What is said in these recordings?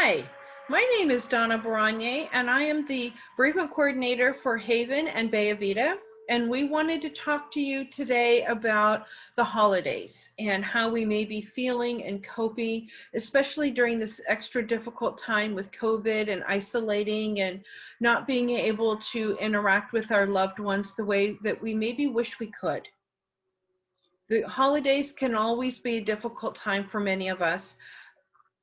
Hi, my name is Donna Baranier, and I am the bereavement coordinator for Haven and Bay Avita. And we wanted to talk to you today about the holidays and how we may be feeling and coping, especially during this extra difficult time with COVID and isolating and not being able to interact with our loved ones the way that we maybe wish we could. The holidays can always be a difficult time for many of us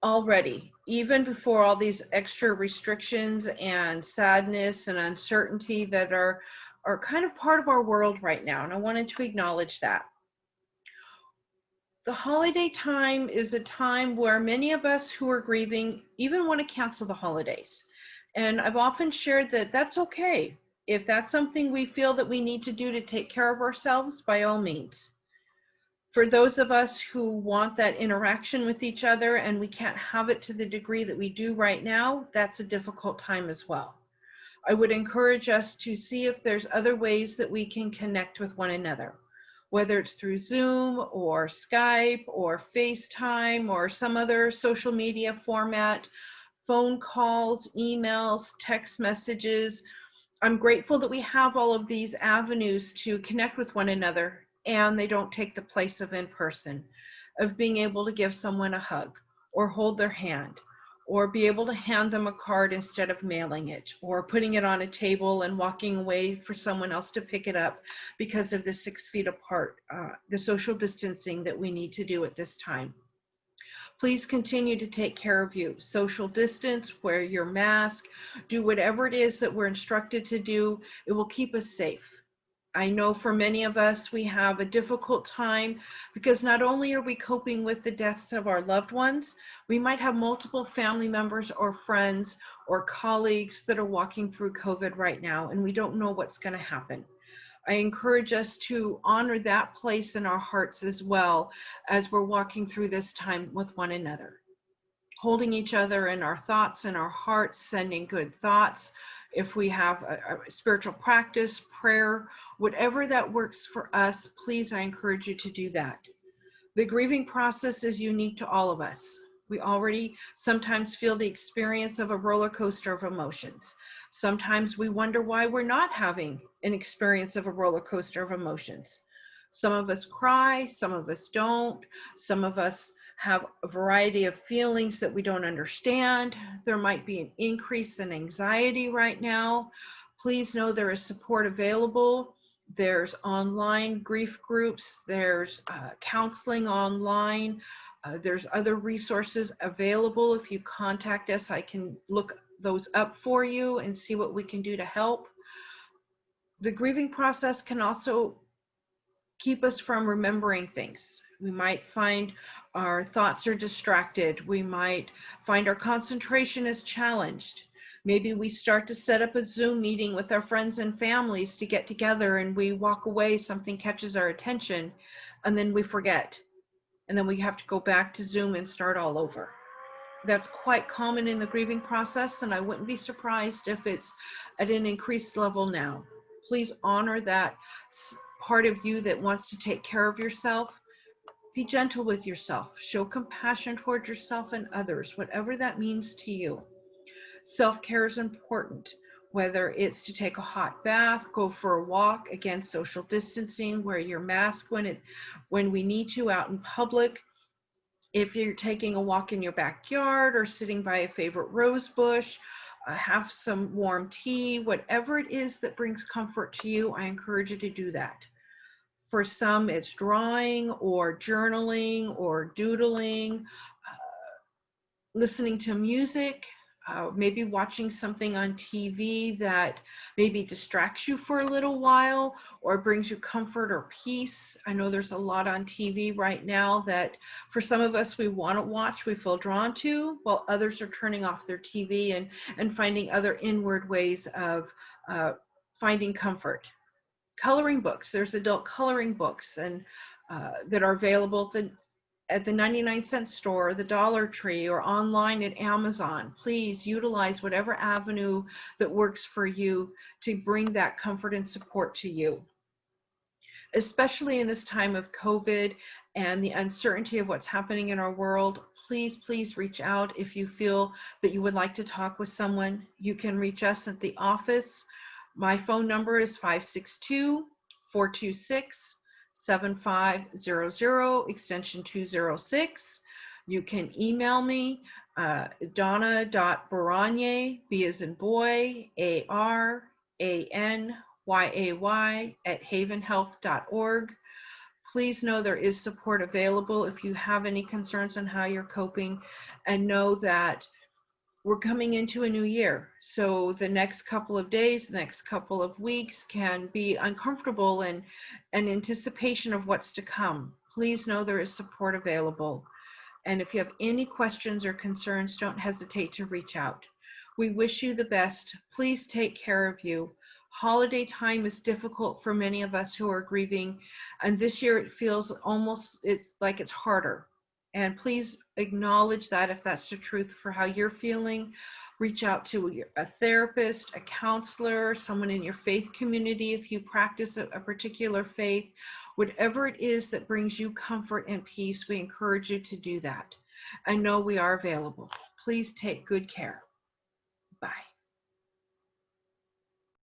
already, even before all these extra restrictions and sadness and uncertainty that are kind of part of our world right now. And I wanted to acknowledge that. The holiday time is a time where many of us who are grieving even want to cancel the holidays. And I've often shared that that's okay. If that's something we feel that we need to do to take care of ourselves, by all means. For those of us who want that interaction with each other and we can't have it to the degree that we do right now, that's a difficult time as well. I would encourage us to see if there's other ways that we can connect with one another, whether it's through Zoom or Skype or FaceTime or some other social media format, phone calls, emails, text messages. I'm grateful that we have all of these avenues to connect with one another, and they don't take the place of in person, of being able to give someone a hug or hold their hand or be able to hand them a card instead of mailing it or putting it on a table and walking away for someone else to pick it up because of the 6 feet apart, the social distancing that we need to do at this time. Please continue to take care of you. Social distance, wear your mask, do whatever it is that we're instructed to do. It will keep us safe. I know for many of us, we have a difficult time because not only are we coping with the deaths of our loved ones, we might have multiple family members or friends or colleagues that are walking through COVID right now, and we don't know what's going to happen. I encourage us to honor that place in our hearts as well as we're walking through this time with one another. Holding each other in our thoughts and our hearts, sending good thoughts. If we have a spiritual practice, prayer, whatever that works for us, please, I encourage you to do that. The grieving process is unique to all of us. We already sometimes feel the experience of a roller coaster of emotions. Sometimes we wonder why we're not having an experience of a roller coaster of emotions. Some of us cry, some of us don't, some of us have a variety of feelings that we don't understand. There might be an increase in anxiety right now. Please know there is support available. There's online grief groups, there's counseling online, there's other resources available. If you contact us, I can look those up for you and see what we can do to help. The grieving process can also keep us from remembering things. We might find our thoughts are distracted. We might find our concentration is challenged. Maybe we start to set up a Zoom meeting with our friends and families to get together and we walk away, something catches our attention, and then we forget. And then we have to go back to Zoom and start all over. That's quite common in the grieving process, and I wouldn't be surprised if it's at an increased level now. Please honor that part of you that wants to take care of yourself. Be gentle with yourself. Show compassion towards yourself and others, whatever that means to you. Self-care is important, whether it's to take a hot bath, go for a walk, again, social distancing, wear your mask when we need to out in public. If you're taking a walk in your backyard or sitting by a favorite rose bush, have some warm tea, whatever it is that brings comfort to you, I encourage you to do that. For some, it's drawing or journaling or doodling, listening to music, maybe watching something on TV that maybe distracts you for a little while or brings you comfort or peace. I know there's a lot on TV right now that for some of us we want to watch, we feel drawn to, while others are turning off their TV and finding other inward ways of finding comfort. Coloring books, there's adult coloring books and that are available at the 99-cent store, the Dollar Tree, or online at Amazon. Please utilize whatever avenue that works for you to bring that comfort and support to you. especially in this time of COVID and the uncertainty of what's happening in our world. Please, please reach out if you feel that you would like to talk with someone. You can reach us at the office. My phone number is 562-426-7500, extension 206. You can email me, donna.baranyay, B as in boy, ARANYAY @havenhealth.org. Please know there is support available if you have any concerns on how you're coping, and know that we're coming into a new year. So the next couple of days, the next couple of weeks can be uncomfortable and anticipation of what's to come. Please know there is support available. And if you have any questions or concerns, don't hesitate to reach out. We wish you the best. Please take care of you. Holiday time is difficult for many of us who are grieving, and this year it feels it's like it's harder. And please acknowledge that if that's the truth for how you're feeling. Reach out to a therapist, a counselor, someone in your faith community if you practice a particular faith. Whatever it is that brings you comfort and peace, we encourage you to do that. And know we are available. Please take good care. Bye.